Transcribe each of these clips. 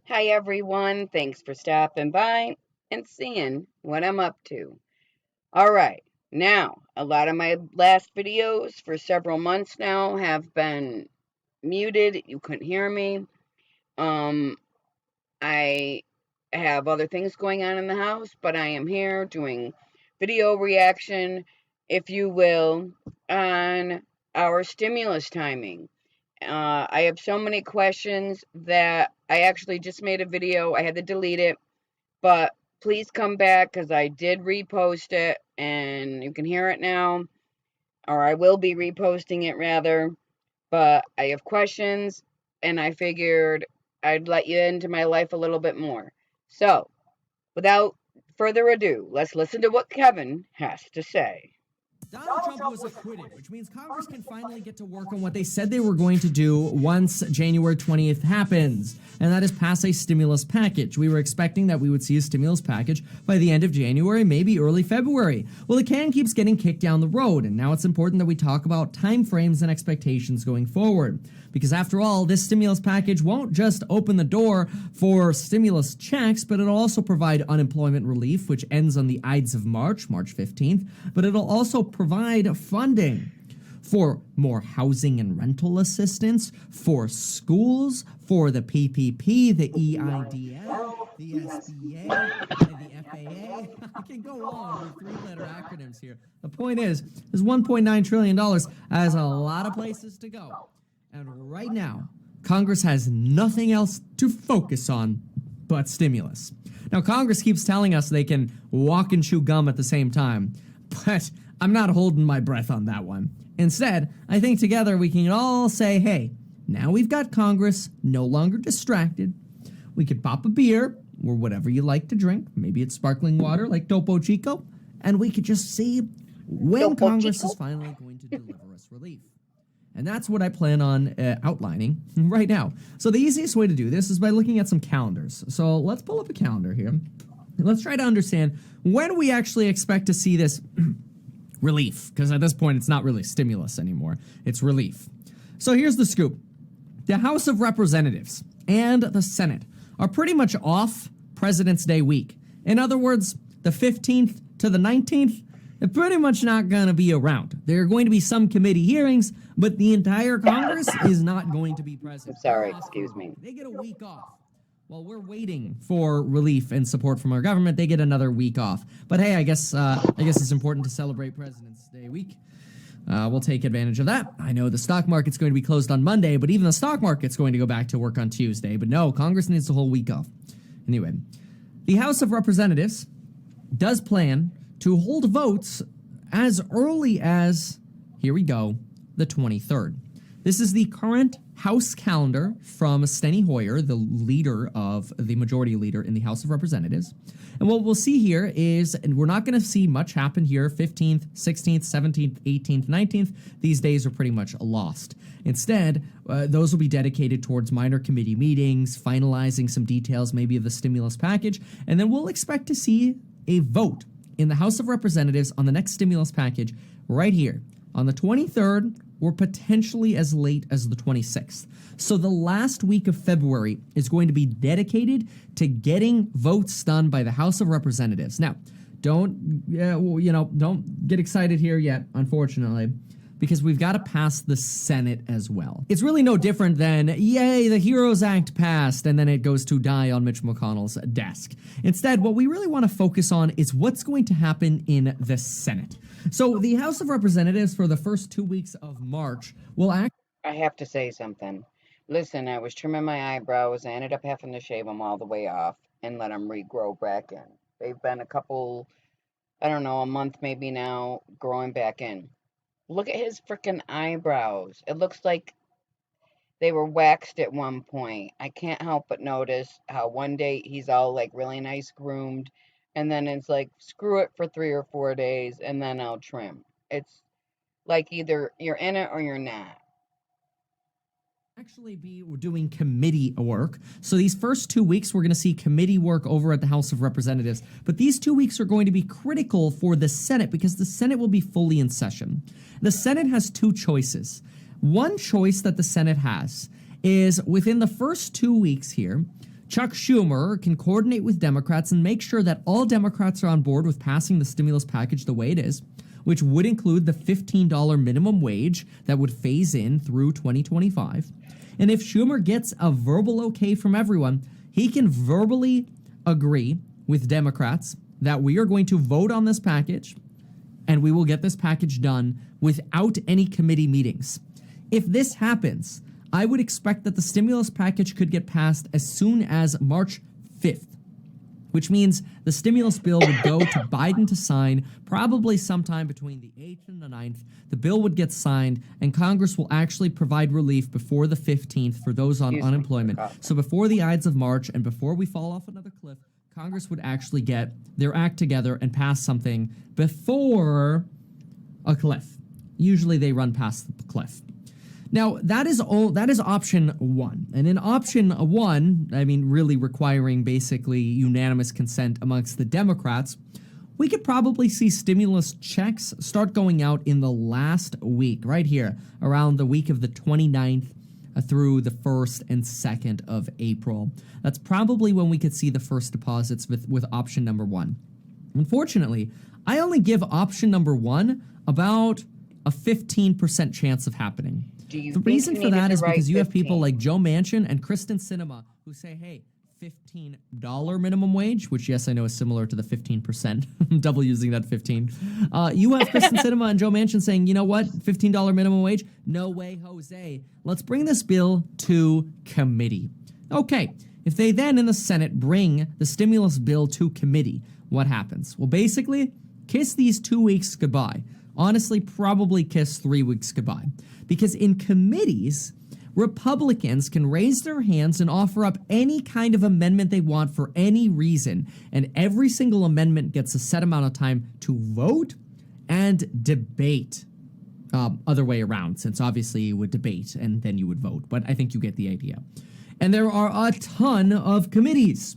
Hi, everyone. Thanks for stopping by and seeing what I'm up to. All right. Now, a lot of my last videos for several months now have been muted. You couldn't hear me. Um, I have other things going on in the house, but I am here doing video reaction, if you will, on our stimulus timing. I have so many questions that I actually just made a video. I had to delete it, but please come back because I did repost it and you can hear it now, or I will be reposting it rather. But I have questions and I figured I'd let you into my life a little bit more. So, without further ado, let's listen to what Kevin has to say. Donald Trump was acquitted, which means Congress can finally get to work on what they said they were going to do once January 20th happens, and that is pass a stimulus package. We were expecting that we would see a stimulus package by the end of January, maybe early February. Well, the can keeps getting kicked down the road, and now it's important that we talk about timeframes and expectations going forward. Because after all, this stimulus package won't just open the door for stimulus checks, but it'll also provide unemployment relief, which ends on the Ides of March, March 15th, but it'll also provide funding for more housing and rental assistance, for schools, for the PPP, the EIDL, the SBA, and the FAA. I can go on with three-letter acronyms here. The point is, this $1.9 trillion has a lot of places to go. And right now, Congress has nothing else to focus on but stimulus. Now, Congress keeps telling us they can walk and chew gum at the same time, but I'm not holding my breath on that one. Instead, I think together we can all say, hey, now we've got Congress no longer distracted. We could pop a beer or whatever you like to drink. Maybe it's sparkling water like Topo Chico. And we could just see when Congress is finally going to deliver us relief. And that's what I plan on outlining right now. So the easiest way to do this is by looking at some calendars. So let's pull up a calendar here. Let's try to understand when we actually expect to see this relief. Because at this point, it's not really stimulus anymore. It's relief. So here's the scoop. The House of Representatives and the Senate are pretty much off President's Day week. In other words, the 15th to the 19th, they're pretty much not going to be around. There are going to be some committee hearings, but the entire Congress is not going to be present. I'm sorry, excuse me. They get a week off. While we're waiting for relief and support from our government, they get another week off. But hey, I guess it's important to celebrate President's Day week. We'll take advantage of that. I know the stock market's going to be closed on Monday, but even the stock market's going to go back to work on Tuesday. But no, Congress needs the whole week off. Anyway, the House of Representatives does plan to hold votes as early as, here we go, the 23rd. This is the current House calendar from Steny Hoyer, the leader of the majority leader in the House of Representatives. And what we'll see here is, and we're not going to see much happen here, 15th, 16th, 17th, 18th, 19th. These days are pretty much lost. Instead, those will be dedicated towards minor committee meetings, finalizing some details maybe of the stimulus package, and then we'll expect to see a vote in the House of Representatives on the next stimulus package right here on the 23rd or potentially as late as the 26th. So the last week of February is going to be dedicated to getting votes done by the House of Representatives. Now, don't get excited here yet, unfortunately, because we've got to pass the Senate as well. It's really no different than, yay, the HEROES Act passed, and then it goes to die on Mitch McConnell's desk. Instead, what we really want to focus on is what's going to happen in the Senate. So the House of Representatives for the first 2 weeks of March will act. I have to say something. Listen, I was trimming my eyebrows. I ended up having to shave them all the way off and let them regrow back in. They've been a month maybe now, growing back in. Look at his freaking eyebrows. It looks like they were waxed at one point. I can't help but notice how one day he's all like really nice groomed, and then it's like, screw it for 3 or 4 days, and then I'll trim. It's like either you're in it or you're not. Actually be doing committee work. So these first 2 weeks, we're going to see committee work over at the House of Representatives. But these 2 weeks are going to be critical for the Senate because the Senate will be fully in session. The Senate has two choices. One choice that the Senate has is within the first 2 weeks here Chuck Schumer can coordinate with Democrats and make sure that all Democrats are on board with passing the stimulus package the way it is, which would include the $15 minimum wage that would phase in through 2025. And if Schumer gets a verbal okay from everyone, he can verbally agree with Democrats that we are going to vote on this package and we will get this package done without any committee meetings. If this happens, I would expect that the stimulus package could get passed as soon as March 5th, which means the stimulus bill would go to Biden to sign probably sometime between the 8th and the 9th. The bill would get signed, and Congress will actually provide relief before the 15th for those on unemployment. So before the Ides of March and before we fall off another cliff, Congress would actually get their act together and pass something before a cliff. Usually they run past the cliff. Now, that is option one. And in option one, I mean, really requiring basically unanimous consent amongst the Democrats, we could probably see stimulus checks start going out in the last week, right here, around the week of the 29th through the 1st and 2nd of April. That's probably when we could see the first deposits with option number one. Unfortunately, I only give option number one about a 15% chance of happening. The reason for that is because you have people like Joe Manchin and Kristen Sinema who say, hey, $15 minimum wage, which, yes, I know is similar to the 15%. I'm double using that 15. You have Kristen Sinema and Joe Manchin saying, you know what, $15 minimum wage? No way, Jose. Let's bring this bill to committee. Okay, if they then in the Senate bring the stimulus bill to committee, what happens? Well, basically, kiss these 2 weeks goodbye. Honestly, probably kiss 3 weeks goodbye. Because in committees, Republicans can raise their hands and offer up any kind of amendment they want for any reason. And every single amendment gets a set amount of time to vote and debate. Other way around, since obviously you would debate and then you would vote. But I think you get the idea. And there are a ton of committees.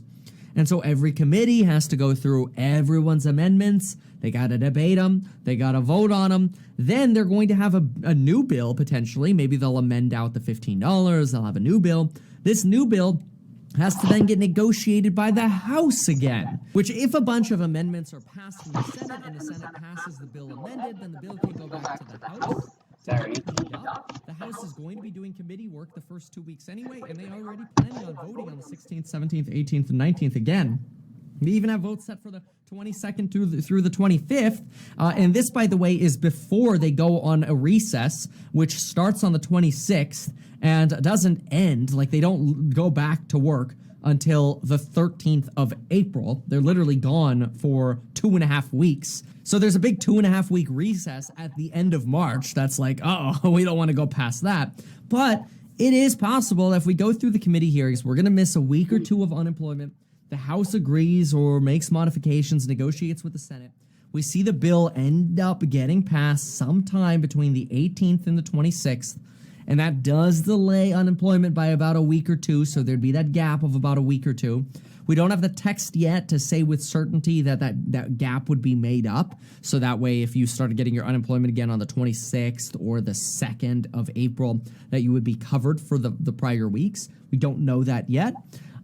And so every committee has to go through everyone's amendments. They got to debate them. They got to vote on them. Then they're going to have a new bill, potentially. Maybe they'll amend out the $15. They'll have a new bill. This new bill has to then get negotiated by the House again, which if a bunch of amendments are passed in the Senate and the Senate passes the bill amended, then the bill can go back to the House. The House is going to be doing committee work the first 2 weeks anyway, and they already planning on voting on the 16th, 17th, 18th, and 19th again. They even have votes set for the 22nd through the 25th. And this, by the way, is before they go on a recess, which starts on the 26th and doesn't end. Like, they don't go back to work until the 13th of April. They're literally gone for 2.5 weeks. So there's a big 2.5 week recess at the end of March. That's like, oh, we don't want to go past that. But it is possible that if we go through the committee hearings, we're going to miss a week or two of unemployment. The House agrees or makes modifications, negotiates with the Senate. We see the bill end up getting passed sometime between the 18th and the 26th. And that does delay unemployment by about a week or two, so there'd be that gap of about a week or two. We don't have the text yet to say with certainty that gap would be made up, so that way if you started getting your unemployment again on the 26th or the 2nd of April, that you would be covered for the prior weeks. We don't know that yet,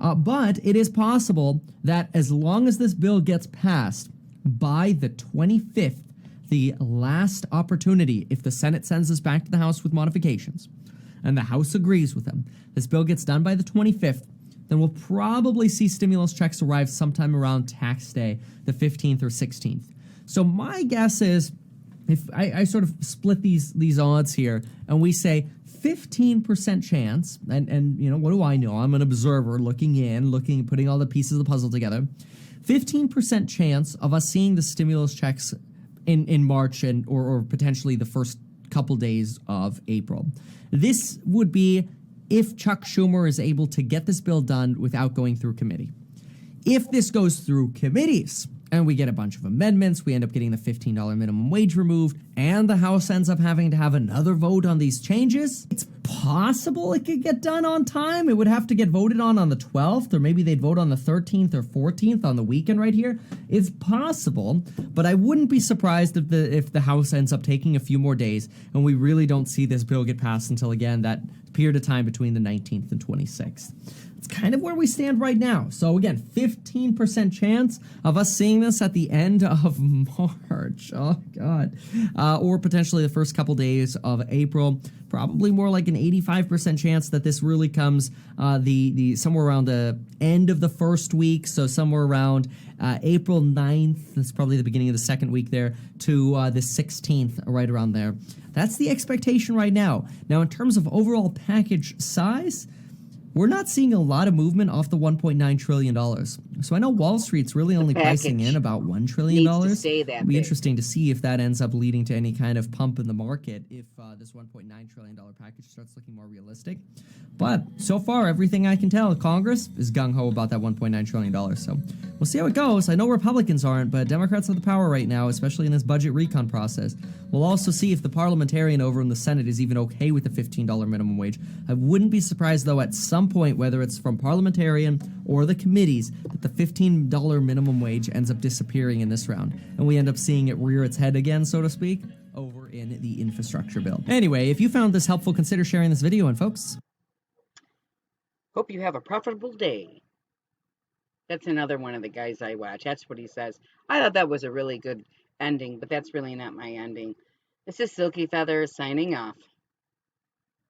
but it is possible that as long as this bill gets passed by the 25th, the last opportunity, if the Senate sends this back to the House with modifications, and the House agrees with them, this bill gets done by the 25th, then we'll probably see stimulus checks arrive sometime around tax day, the 15th or 16th. So my guess is, if I sort of split these odds here, and we say 15% chance, and you know, what do I know? I'm an observer looking, putting all the pieces of the puzzle together. 15% chance of us seeing the stimulus checks in March or potentially the first couple days of April. This would be if Chuck Schumer is able to get this bill done without going through committee. If this goes through committees and we get a bunch of amendments, we end up getting the $15 minimum wage removed, and the House ends up having to have another vote on these changes, it's possible it could get done on time. It would have to get voted on the 12th, or maybe they'd vote on the 13th or 14th on the weekend right here. It's possible, but I wouldn't be surprised if the House ends up taking a few more days and we really don't see this bill get passed until, again, that period of time between the 19th and 26th. It's kind of where we stand right now. So again, 15% chance of us seeing this at the end of March. Oh, God. Or potentially the first couple days of April. Probably more like an 85% chance that this really comes the somewhere around the end of the first week. So somewhere around April 9th. That's probably the beginning of the second week there to the 16th, right around there. That's the expectation right now. Now, in terms of overall package size, we're not seeing a lot of movement off the $1.9 trillion. So I know Wall Street's really only pricing in about $1 trillion. Needs to stay that It'll be big. interesting to see if that ends up leading to any kind of pump in the market if this $1.9 trillion package starts looking more realistic. But so far, everything I can tell, Congress is gung-ho about that $1.9 trillion. So we'll see how it goes. I know Republicans aren't, but Democrats have the power right now, especially in this budget recon process. We'll also see if the parliamentarian over in the Senate is even okay with the $15 minimum wage. I wouldn't be surprised, though, at some point, whether it's from parliamentarian or the committees, that the $15 minimum wage ends up disappearing in this round, and we end up seeing it rear its head again, so to speak, over in the infrastructure bill. Anyway, if you found this helpful, consider sharing this video, and folks, Hope you have a profitable day. That's another one of the guys I watch. That's what he says. I thought that was a really good ending, but that's really not my ending. This is Silkyfeather signing off.